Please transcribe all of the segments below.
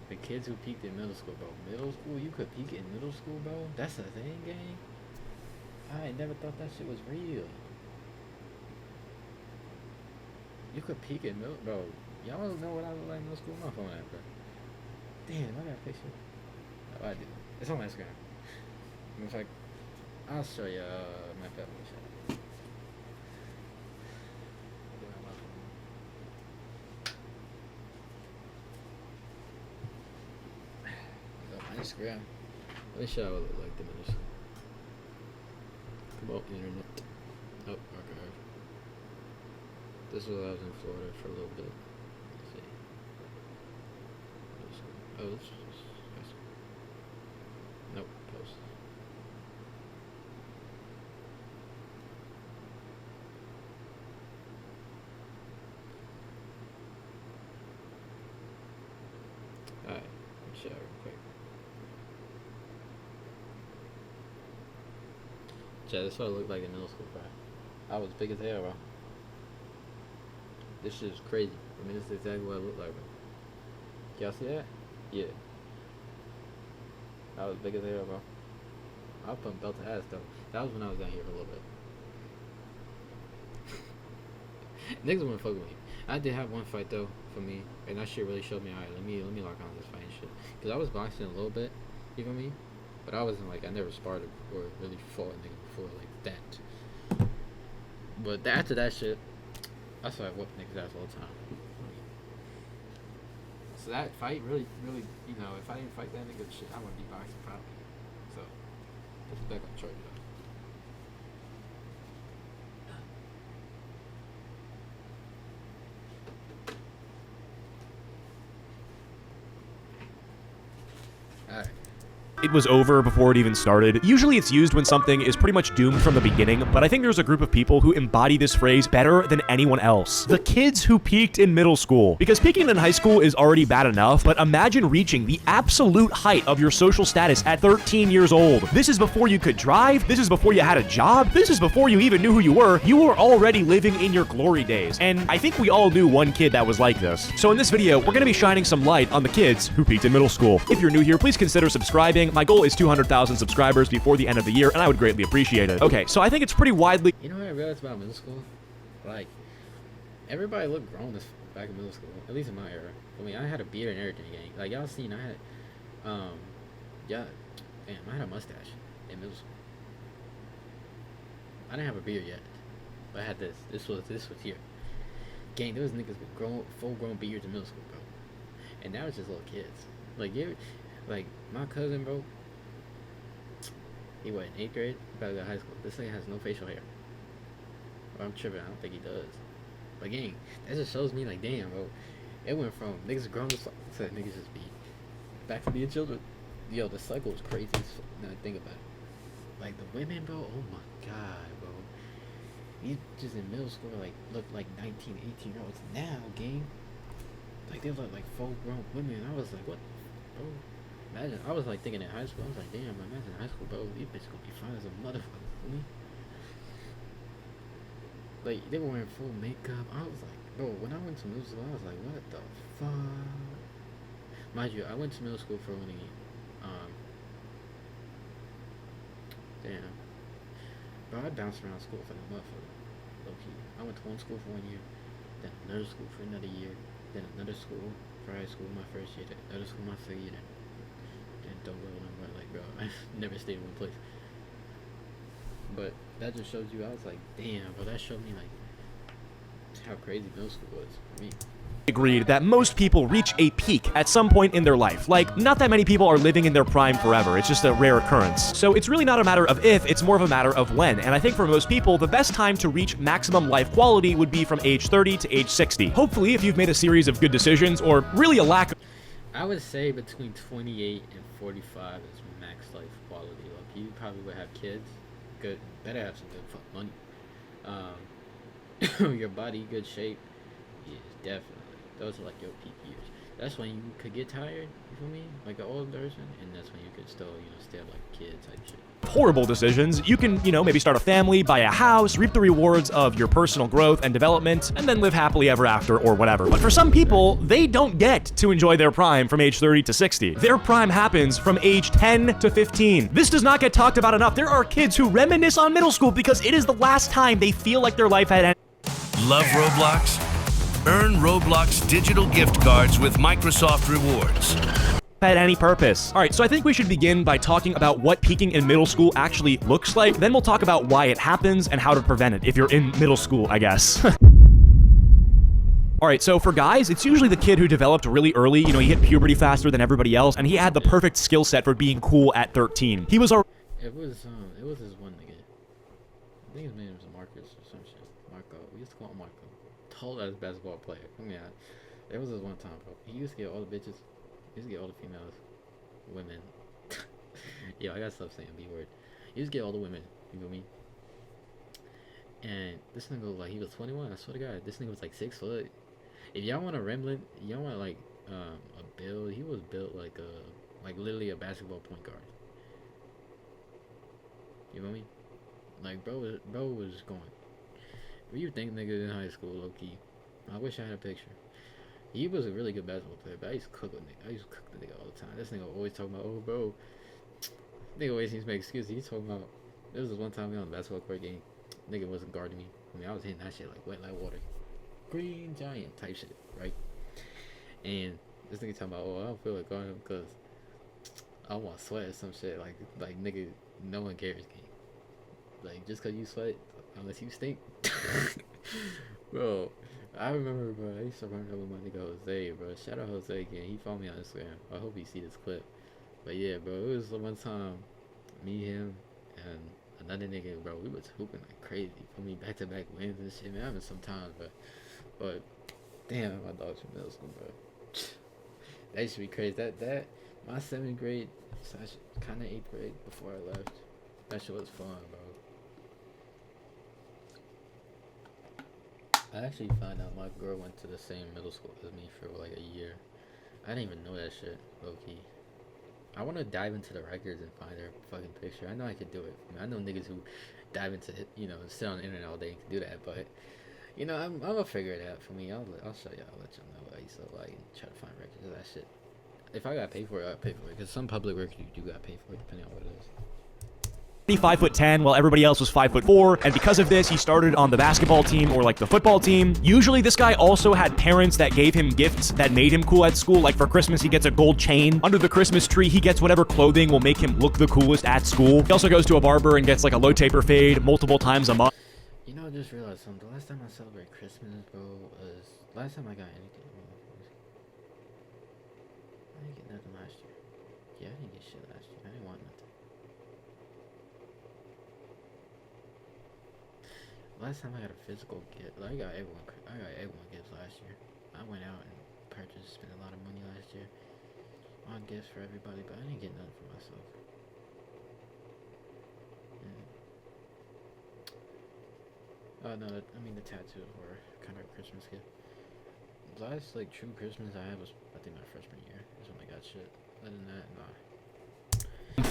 The kids who peaked in middle school, bro. Middle school, you could peak in middle school, bro. That's a thing, gang. I never thought that shit was real. You could peak in middle, bro. Y'all don't know what I look like in middle school. My phone at, bro. Damn, I got a picture. Oh, I do. It's on my Instagram. In fact, I'll show you my family shit. My Instagram. Let me show you what I look like the middle school. Come on, internet. Oh, archive. This was I was in Florida for a little bit. Let's see. Oh, this is nope, post. Alright, let's show you real quick. Yeah, this is what I looked like in middle school, bro. I was big as hell, bro. This shit is crazy. I mean, this is exactly what I look like, bro. Y'all see that? Yeah. I was big as hell, bro. I was putting belt to ass, though. That was when I was down here for a little bit. Niggas wouldn't fuck with me. I did have one fight, though, for me. And that shit really showed me, alright, let me lock on this fight and shit. Because I was boxing a little bit, you feel me? But I wasn't, like, I never sparred or really fought a nigga before, like, that. But after that shit, I started whooping niggas ass all the time. So that fight really, you know, if I didn't fight that nigga, shit, I wouldn't be boxing probably. So, put it back on charge, though. Alright. It was over before it even started. Usually it's used when something is pretty much doomed from the beginning, but I think there's a group of people who embody this phrase better than anyone else. The kids who peaked in middle school. Because peaking in high school is already bad enough, but imagine reaching the absolute height of your social status at 13 years old. This is before you could drive, this is before you had a job, this is before you even knew who you were. You were already living in your glory days. And I think we all knew one kid that was like this. So in this video, we're gonna be shining some light on the kids who peaked in middle school. If you're new here, please consider subscribing. My goal is 200,000 subscribers before the end of the year, and I would greatly appreciate it. Okay, so I think it's pretty widely... You know what I realized about middle school? Like, everybody looked grown as back in middle school, at least in my era. I mean, I had a beard and everything, gang. Like, y'all seen, I had, yeah, damn, I had a mustache in middle school. I didn't have a beard yet, but I had this. This was here. Gang, there was niggas with full-grown beards in middle school, bro. And now it's just little kids. Like, like, my cousin, bro, he went in 8th grade, about to go to high school. This nigga has no facial hair. Or I'm tripping, I don't think he does. But gang, that just shows me like, damn, bro. It went from niggas grown as fuck to niggas just be back to being children. Yo, the cycle is crazy as fuck. Now I think about it. Like the women, bro, oh my god, bro. These just in middle school like look like 19, 18-year-olds now, gang. Like they look like full grown women. I was like, what, bro? Imagine, I was like thinking in high school, I was like, damn, imagine high school, bro, these bitches gonna be fine as a motherfucker, for me. Like, they were wearing full makeup. I was like, bro, when I went to middle school, I was like, what the fuck? Mind you, I went to middle school for only, damn. Bro, I bounced around school for the motherfucker, low-key. I went to one school for 1 year, then another school for another year, then another school for high school my first year, then another school my second year, then don't go nowhere. Like, bro, I never stayed in one place. But that just shows you, I was like, damn, bro, that showed me like how crazy middle school was for me. Agreed that most people reach a peak at some point in their life. Like, not that many people are living in their prime forever. It's just a rare occurrence. So it's really not a matter of if, it's more of a matter of when. And I think for most people, the best time to reach maximum life quality would be from age 30 to age 60. Hopefully, if you've made a series of good decisions, or really a lack of... I would say between 28 and 45 is max life quality. Like, you probably would have kids. Good, better have some good fuck money. Your body, good shape. Yeah, definitely. Those are like your peak years. that's when you could get tired. You feel me? Like an old person, and that's when you could still, stay up like a kid type shit. Horrible decisions. You can, maybe start a family, buy a house, reap the rewards of your personal growth and development, and then live happily ever after or whatever. But for some people, they don't get to enjoy their prime from age 30 to 60. Their prime happens from age 10 to 15. This does not get talked about enough. There are kids who reminisce on middle school because it is the last time they feel like their life had ended. Love Roblox? Earn Roblox digital gift cards with Microsoft Rewards. Had any purpose. All right, so I think we should begin by talking about what peaking in middle school actually looks like. Then we'll talk about why it happens and how to prevent it if you're in middle school, I guess. All right, so for guys, it's usually the kid who developed really early. He hit puberty faster than everybody else, and he had the perfect skill set for being cool at 13. He was a... It was this one nigga. I think his name was Marcus or some shit. Marco. We used to call him Marco. Tall ass basketball player. There was this one time, bro. He used to get all the bitches. He used to get all the females, women. Yo, I gotta stop saying B word. He used to get all the women. You feel me? And this nigga, like, he was 21. I swear to God, this nigga was like 6 foot. If y'all want a Rembrandt, y'all want like a build. He was built like literally a basketball point guard. You feel me? Like, bro was going. What you think, nigga, in high school, low key? I wish I had a picture. He was a really good basketball player, but I used to cook with nigga. I used to cook the nigga all the time. This nigga always talking about, oh, bro. Nigga always seems to make excuses. He's talking about, there was this one time we on the basketball court game. Nigga wasn't guarding me. I was hitting that shit like wet like water. Green giant type shit, right? And this nigga talking about, oh, I don't feel like guarding him because I want sweat or some shit. Like nigga, no one cares, game. Like, just because you sweat, unless you stink. Bro, I remember, bro, I used to run over my nigga Jose, bro. Shout out Jose again. He followed me on Instagram. I hope he see this clip. But yeah, bro, it was one time, me, him, and another nigga, bro, we was hooping like crazy. Put me back-to-back wins and shit, man. Having some times, but damn, my dogs from middle school, bro. That used to be crazy. That my 7th grade, kind of 8th grade before I left. That shit was fun, bro. I actually found out my girl went to the same middle school as me for like a year. I didn't even know that shit, low-key. I want to dive into the records and find her fucking picture. I know I could do it. I know niggas who dive into it, sit on the internet all day and can do that, but I'm gonna figure it out for me. I'll show y'all. I'll let y'all know. I used to try to find records of that shit. If I gotta pay for it, I'll pay for it. Because some public records you do gotta pay for it, depending on what it is. 5'10", while everybody else was 5'4", and because of this, he started on the basketball team or like the football team. Usually, this guy also had parents that gave him gifts that made him cool at school. Like for Christmas, he gets a gold chain. Under the Christmas tree, he gets whatever clothing will make him look the coolest at school. He also goes to a barber and gets like a low taper fade multiple times a month. I just realized something. The last time I celebrated Christmas, bro, was last time I got anything. I didn't get nothing last year. Yeah, I didn't get shit last year. I didn't want nothing. Last time I got a physical gift, I got everyone gifts last year. I went out and purchased, spent a lot of money last year on gifts for everybody, but I didn't get nothing for myself. No, the tattoos were kind of a Christmas gift. The last true Christmas I had was I think my freshman year. Is when I got shit. Other than that, nah.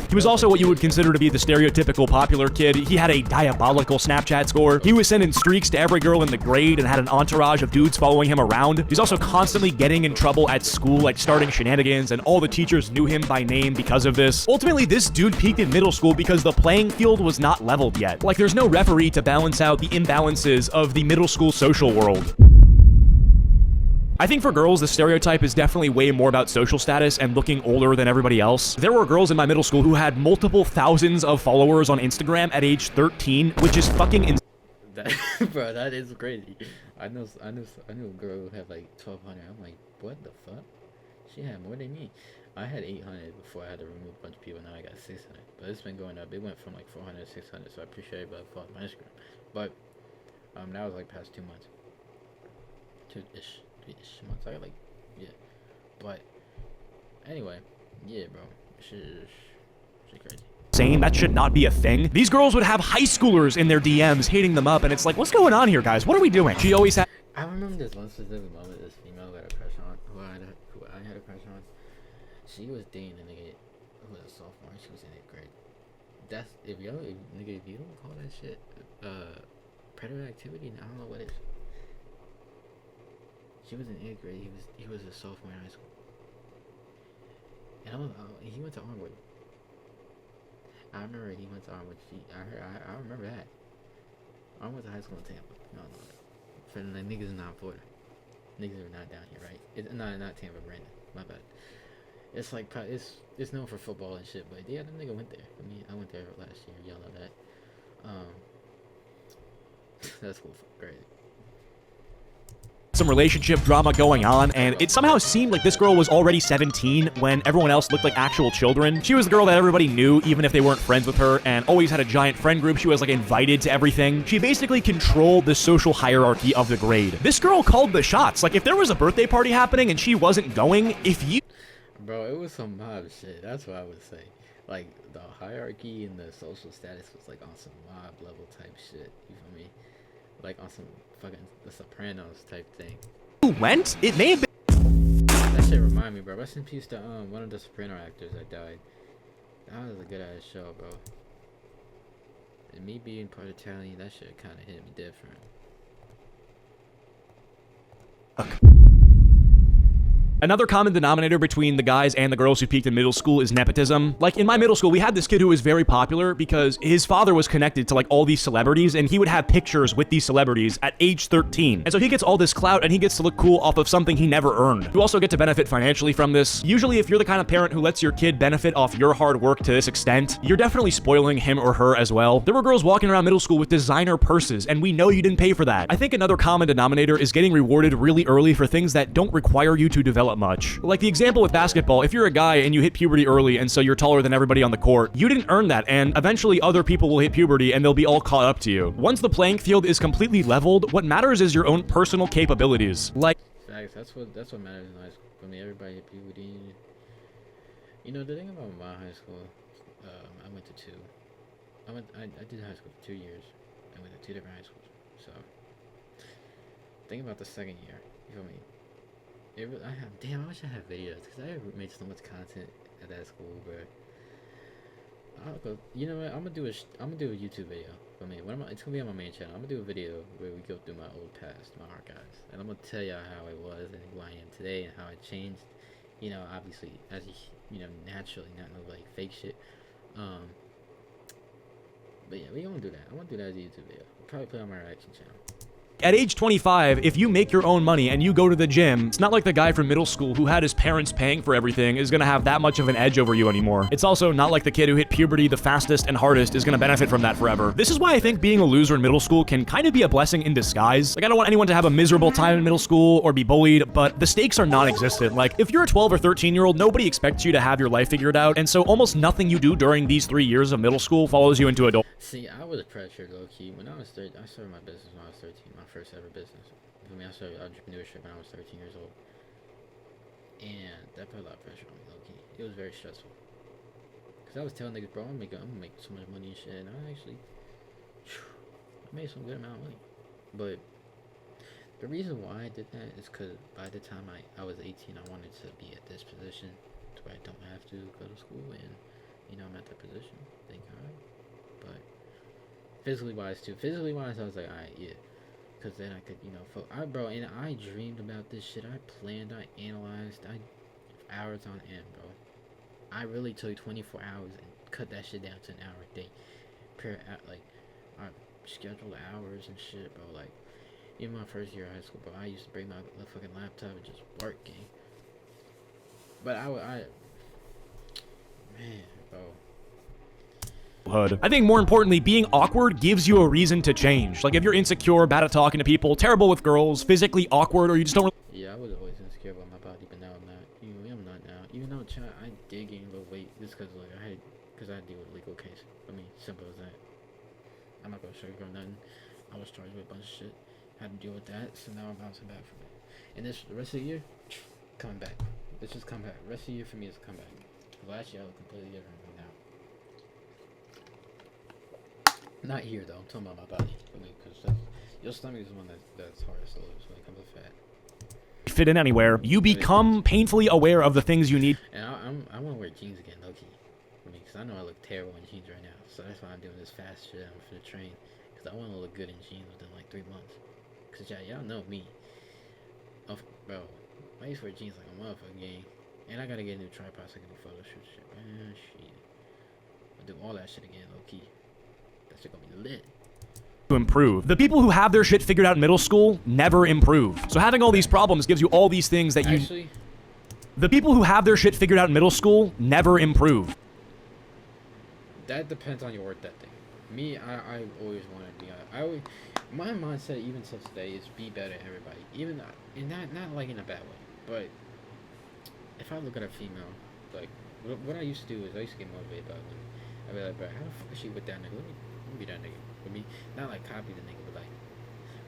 He was also what you would consider to be the stereotypical popular kid. He had a diabolical Snapchat score. He was sending streaks to every girl in the grade and had an entourage of dudes following him around. He's also constantly getting in trouble at school, starting shenanigans, and all the teachers knew him by name because of this. Ultimately, this dude peaked in middle school because the playing field was not leveled yet. There's no referee to balance out the imbalances of the middle school social world. I think for girls, the stereotype is definitely way more about social status and looking older than everybody else. There were girls in my middle school who had multiple thousands of followers on Instagram at age 13, which is fucking insane. Bro, that is crazy. I knew a girl who had 1,200. I'm like, what the fuck? She had more than me. I had 800 before I had to remove a bunch of people. Now I got 600. But it's been going up. It went from 400 to 600. So I appreciate everybody following my Instagram. But that was past 2 months. 2-ish. 3-ish months. I got yeah. But anyway, yeah, bro. Shit crazy. Saying that should not be a thing. These girls would have high schoolers in their DMs hitting them up, and it's like, what's going on here, guys? What are we doing? She always had. I remember this one specific moment. This female got a crush on, who I had a crush on. She was dating a nigga who was a sophomore. She was in 8th grade. That's if you don't call that shit predator activity, I don't know what it is. She was in 8th grade. He was a sophomore in high school, and he went to Armwood. I remember he went to Armwood. I remember that. Armwood to high school in Tampa. No. For the niggas in not Florida. Niggas are not down here, right? Not Tampa, Brandon. My bad. It's like it's known for football and shit, but yeah, that nigga went there. I mean, I went there last year. Y'all know that. That's cool. Great. Some relationship drama going on, and it somehow seemed like this girl was already 17 when everyone else looked like actual children. She was the girl that everybody knew, even if they weren't friends with her, and always had a giant friend group. She was like invited to everything. She basically controlled the social hierarchy of the grade. This girl called the shots. Like, if there was a birthday party happening and she wasn't going, Bro, it was some mob shit. That's what I would say. Like, the hierarchy and the social status was like on some mob level type shit. You feel me? Like on some fucking The Sopranos type thing. you went, it may have been. That shit remind me, bro. Rest in peace to one of the Soprano actors that died. That was a good ass show, bro. And me being part Italian, that shit kind of hit me different. Another common denominator between the guys and the girls who peaked in middle school is nepotism. Like, in my middle school, we had this kid who was very popular because his father was connected to, like, all these celebrities, and he would have pictures with these celebrities at age 13. And so he gets all this clout, and he gets to look cool off of something he never earned. You also get to benefit financially from this. Usually, if you're the kind of parent who lets your kid benefit off your hard work to this extent, you're definitely spoiling him or her as well. There were girls walking around middle school with designer purses, and we know you didn't pay for that. I think another common denominator is getting rewarded really early for things that don't require you to develop much. Like the example with basketball, if you're a guy and you hit puberty early and so you're taller than everybody on the court, you didn't earn that, and eventually other people will hit puberty and they'll be all caught up to you. Once the playing field is completely leveled, what matters is your own personal capabilities. Like, Facts, that's what matters in high school. For me, everybody hit puberty. You know, the thing about my high school, I went to two. I did high school for 2 years. I went to 2 different high schools. So, think about the second year. You feel me? I wish I had videos because I made so much content at that school. But you know what? I'm gonna do a YouTube video for me. It's gonna be on my main channel. I'm gonna do a video where we go through my old past, my archives, and I'm gonna tell y'all how it was and who I am today and how it changed. You know, obviously, as you know, naturally, not no like fake shit. But yeah, we gonna do that. I want to do that as a YouTube video. I'll probably put it on my reaction channel. at age 25, if you make your own money and you go to the gym, it's not like the guy from middle school who had his parents paying for everything is gonna have that much of an edge over you anymore. It's also not like the kid who hit puberty the fastest and hardest is gonna benefit from that forever. This is why I think being a loser in middle school can kind of be a blessing in disguise. Like, I don't want anyone to have a miserable time in middle school or be bullied, but the stakes are non-existent. Like, if you're a 12 or 13-year-old, nobody expects you to have your life figured out, and so almost nothing you do during these 3 years of middle school follows you into adult. See, I was pressured low-key. When I was 13, I started my business when I was 13, my first ever business. I mean, I started entrepreneurship when I was 13 years old. And that put a lot of pressure on me, low-key. It was very stressful. Because I was telling niggas, bro, I'm gonna make so much money and shit. And I made some good amount of money. But the reason why I did that is because by the time I was 18, I wanted to be at this position to where I don't have to go to school. And, you know, I'm at that position. Thank God. But physically wise too. Physically wise, I was like, alright, yeah. Because then I could, you know, bro, and I dreamed about this shit. I planned, I analyzed, hours on end, bro. I really took 24 hours and cut that shit down to an hour a day. Like, I scheduled hours and shit, bro. Like, even my first year of high school, bro, I used to bring my fucking laptop and just work, gang. But man, bro. I think more importantly, being awkward gives you a reason to change. Like, if you're insecure, bad at talking to people, terrible with girls, physically awkward, or you just don't Yeah, I was always insecure about my body, but now I'm not. You know, I'm not now. Even though I did gain a little weight just because like I deal with legal case. I mean, simple as that. I'm not gonna sugarcoat nothing. I was charged with a bunch of shit. Had to deal with that, so now I'm bouncing back from it. And the rest of the year, coming back. It's just come back. The rest of the year for me is come back. Last year I was completely different from now. Not here though. I'm talking about my body. I mean, because Your stomach is the one that's hardest to lose when it comes to fat. Fit in anywhere, you become painfully aware of the things you need And I want to wear jeans again, low key. I mean, because I know I look terrible in jeans right now. So that's why I'm doing this fast shit. I'm for the train. Because I want to look good in jeans within like 3 months. Because y'all know me. Oh, bro, I used to wear jeans like a motherfucking gang. And I got to get a new tripod so I can do photo shoot shit. Man, shit. I'll do all that shit again, low key. That shit gonna be lit. to improve. The people who have their shit figured out in middle school never improve. So having all these problems gives you all these things that you... Actually, The people who have their shit figured out in middle school never improve. that depends on your work ethic. Me, I always wanted to be. My mindset even till today is be better than everybody. Even and not like in a bad way, but if I look at a female, like what I used to do is I used to get motivated by women. I'd be like, bro, how the fuck is she with that nigga? Let me be that nigga. For me, not like copy the nigga, but like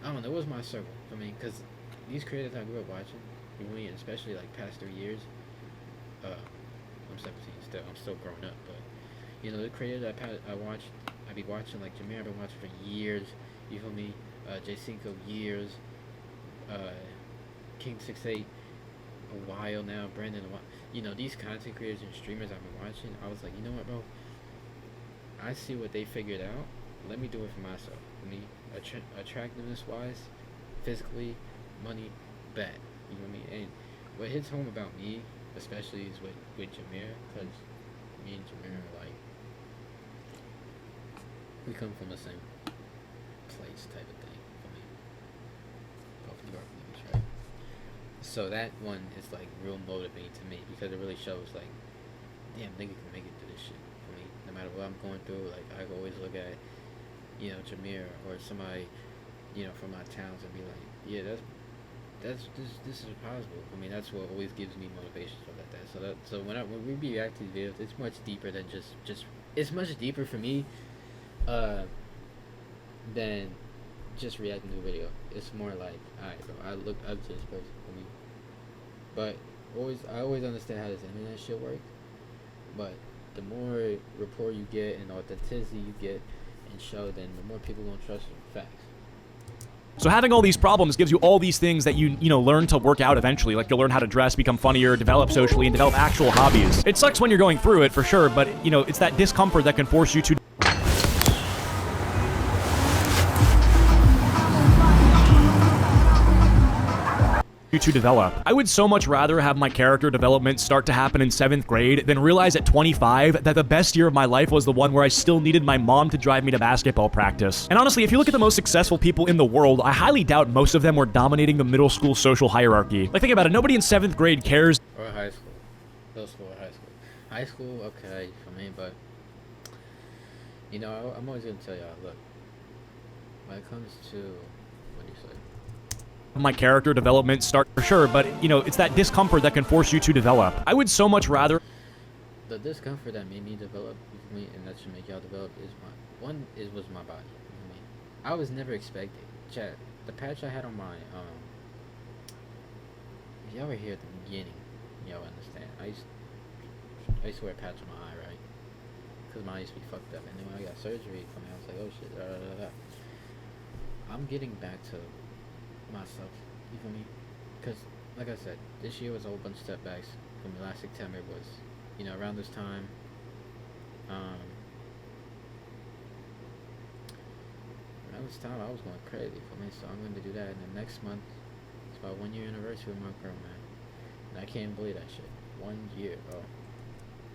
I don't know. It was my circle for me because these creators I grew up watching, really, especially like past 3 years. I'm 17 still. I'm still growing up, but you know the creators I watched. I be watching like Jameer. I've been watching for years. You feel me? J5 years. King68 a while now. Brandon a while. You know these content creators and streamers I've been watching. I was like, you know what, bro? I see what they figured out. Let me do it for myself. For me, attractiveness wise, physically, money, bet. You know what I mean? And what hits home about me, especially, is with Jameer, because me and Jameer are like, we come from the same place type of thing for me. Both New York niggas, right? So that one is like real motivating to me because it really shows like, damn, nigga can make it through this shit for me. No matter what I'm going through, like I always look at, you know, Jameer or somebody, you know, from my towns and be like, yeah, this is possible. I mean, that's what always gives me motivation for that. So when we react to these videos, it's much deeper than just it's much deeper for me, than just reacting to a video. It's more like, alright, bro, I look up to this person for me. But I always understand how this internet shit works. But the more rapport you get and authenticity you get and show, then the more people gonna trust you. Facts. So having all these problems gives you all these things that you know, learn to work out eventually. Like you'll learn how to dress, become funnier, develop socially, and develop actual hobbies. It sucks when you're going through it, for sure, but, you know, it's that discomfort that can force you to develop. I would so much rather have my character development start to happen in 7th grade than realize at 25 that the best year of my life was the one where I still needed my mom to drive me to basketball practice. And honestly, if you look at the most successful people in the world, I highly doubt most of them were dominating the middle school social hierarchy. Like, think about it, nobody in 7th grade cares. Or high school. Middle school or high school. High school, okay, for me, but you know, I'm always gonna tell y'all, look, when it comes to, what do you say? My character development start for sure, but, you know, it's that discomfort that can force you to develop. I would so much rather... The discomfort that made me develop, me, and that should make y'all develop, is was my body. You know what I mean? I was never expecting. Chat, the patch I had on my, if y'all were here at the beginning, y'all understand. I used to wear a patch on my eye, right? Because my eye used to be fucked up. And then when I got surgery from it, I was like, oh shit, I'm getting back to myself, you feel me? Because, like I said, this year was a whole bunch of setbacks. From last September was, you know, around this time, I was going crazy for me, so I'm going to do that. And then next month, it's my 1 year anniversary with my girl, man. And I can't believe that shit. 1 year, bro.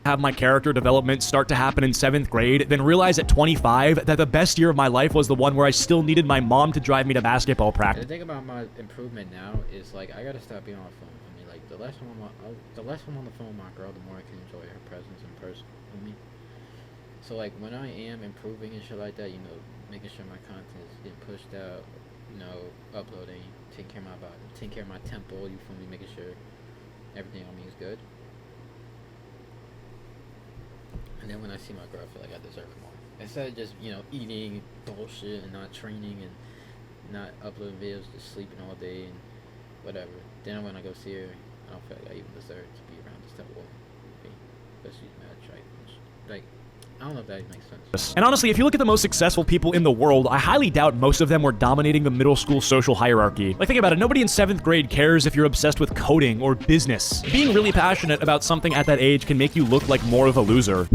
Have my character development start to happen in 7th grade, then realize at 25 that the best year of my life was the one where I still needed my mom to drive me to basketball practice. And the thing about my improvement now is, like, I gotta stop being on the phone. I mean, like, the less I'm on the phone with my girl, the more I can enjoy her presence in person. You know what I mean? So, like, when I am improving and shit like that, you know, making sure my content is getting pushed out, you know, uploading, taking care of my body, taking care of my temple, you feel me, making sure everything on me is good. And then when I see my girl, I feel like I deserve it more. Instead of just, you know, eating bullshit and not training and not uploading videos, just sleeping all day and whatever. Then when I go see her, I don't feel like I even deserve to be around this type of woman. Okay? Because she's mad attractive. Like, I I don't know if that makes sense. And honestly, if you look at the most successful people in the world, I highly doubt most of them were dominating the middle school social hierarchy. Like, think about it, nobody in 7th grade cares if you're obsessed with coding or business. Being really passionate about something at that age can make you look like more of a loser.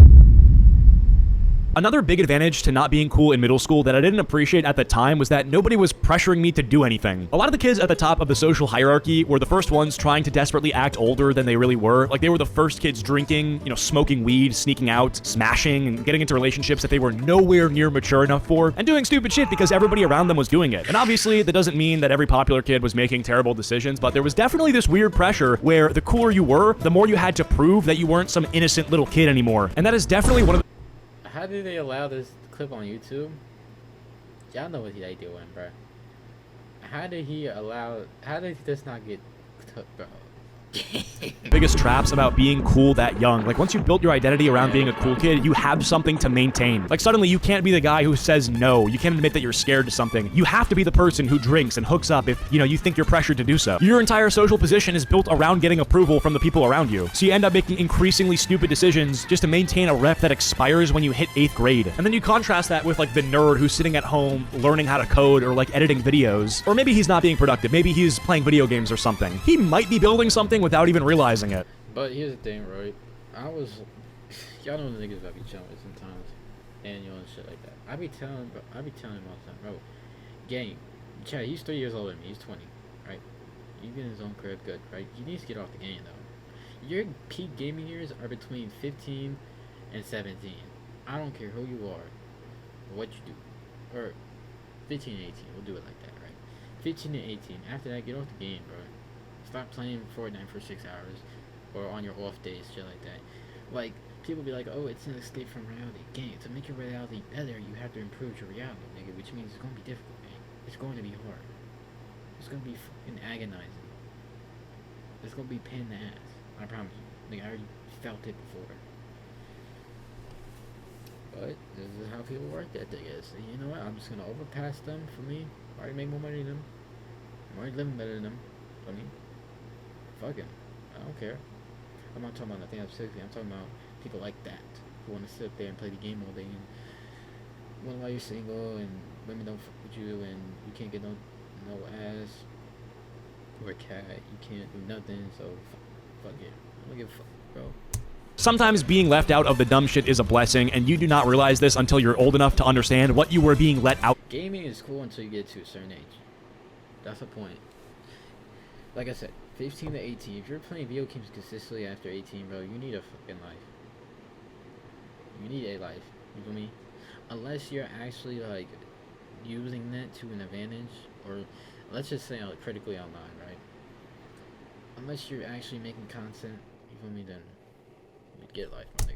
Another big advantage to not being cool in middle school that I didn't appreciate at the time was that nobody was pressuring me to do anything. A lot of the kids at the top of the social hierarchy were the first ones trying to desperately act older than they really were. Like, they were the first kids drinking, you know, smoking weed, sneaking out, smashing, and getting into relationships that they were nowhere near mature enough for, and doing stupid shit because everybody around them was doing it. And obviously, that doesn't mean that every popular kid was making terrible decisions, but there was definitely this weird pressure where the cooler you were, the more you had to prove that you weren't some innocent little kid anymore. And that is definitely one of the... How did they allow this clip on YouTube? Y'all know what they doing, bro. How did this not get bro? biggest traps about being cool that young. Like, once you've built your identity around being a cool kid, you have something to maintain. Like, suddenly you can't be the guy who says no. You can't admit that you're scared to something. You have to be the person who drinks and hooks up if, you know, you think you're pressured to do so. Your entire social position is built around getting approval from the people around you. So you end up making increasingly stupid decisions just to maintain a rep that expires when you hit 8th grade. And then you contrast that with, like, the nerd who's sitting at home learning how to code or, like, editing videos. Or maybe he's not being productive. Maybe he's playing video games or something. He might be building something without even realizing it. But here's the thing, right? Y'all know the niggas I be chilling with sometimes, annual and shit like that. I be telling him all the time, bro, gang, Chad, he's 3 years older than me, he's 20, right? You get in his own crib, good, right? He needs to get off the game, though. Your peak gaming years are between 15 and 17. I don't care who you are, or what you do, or 15 and 18, we'll do it like that, right? 15 and 18, after that, get off the game, bro. Stop playing Fortnite for 6 hours, or on your off days, shit like that. Like, people be like, oh, it's an escape from reality. Gang, to make your reality better, you have to improve your reality, nigga, which means it's gonna be difficult, man. It's going to be hard. It's gonna be fucking agonizing. It's gonna be pain in the ass. I promise you. Nigga, I already felt it before. But this is how people work that thing is. And you know what? I'm just gonna overpass them for me. I already make more money than them. I'm already living better than them. I mean, fuck it. I don't care. I'm not talking about nothing specifically. I'm talking about people like that who want to sit there and play the game all day and wonder why you're single and women don't fuck with you and you can't get no ass or a cat. You can't do nothing. So fuck it. I don't give a fuck, bro. Sometimes being left out of the dumb shit is a blessing, and you do not realize this until you're old enough to understand what you were being let out. Gaming is cool until you get to a certain age. That's the point. Like I said, 15 to 18. If you're playing video games consistently after 18, bro, you need a fucking life. You need a life. You feel me? Unless you're actually, like, using that to an advantage, or let's just say critically online, right? Unless you're actually making content, you feel me, then you get life, my nigga.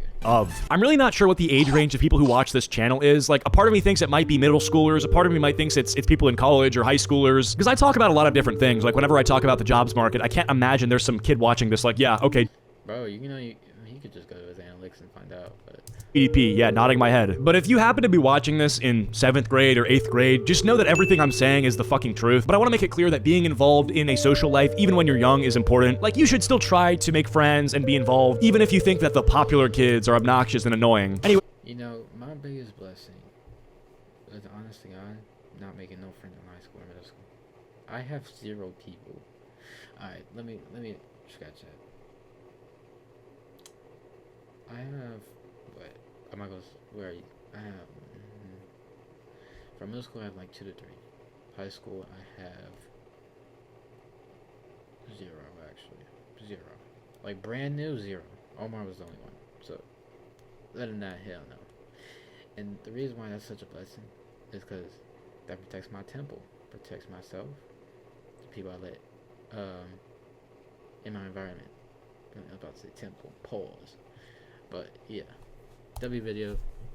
I'm really not sure what the age range of people who watch this channel is. Like, a part of me thinks it might be middle schoolers, a part of me might think it's people in college or high schoolers, because I talk about a lot of different things. Like, whenever I talk about the jobs market, I can't imagine there's some kid watching this like, yeah, okay. Bro, you know, he could just go to his analytics and find out, but... EDP, yeah, nodding my head. But if you happen to be watching this in 7th grade or 8th grade, just know that everything I'm saying is the fucking truth. But I want to make it clear that being involved in a social life, even when you're young, is important. Like, you should still try to make friends and be involved, even if you think that the popular kids are obnoxious and annoying. Anyway. You know, my biggest blessing is, honestly, God, not making no friends in high school or middle school. I have 0 people. Alright, let me scratch that. I have... I'm not gonna, where are you? I have, from middle school I have like 2 to 3. High school I have 0 actually. 0. Like brand new 0. Omar was the only one. So, other than that, hell no. And the reason why that's such a blessing is because that protects my temple, protects myself, the people I let, in my environment. I was about to say temple, pause. But yeah. W video.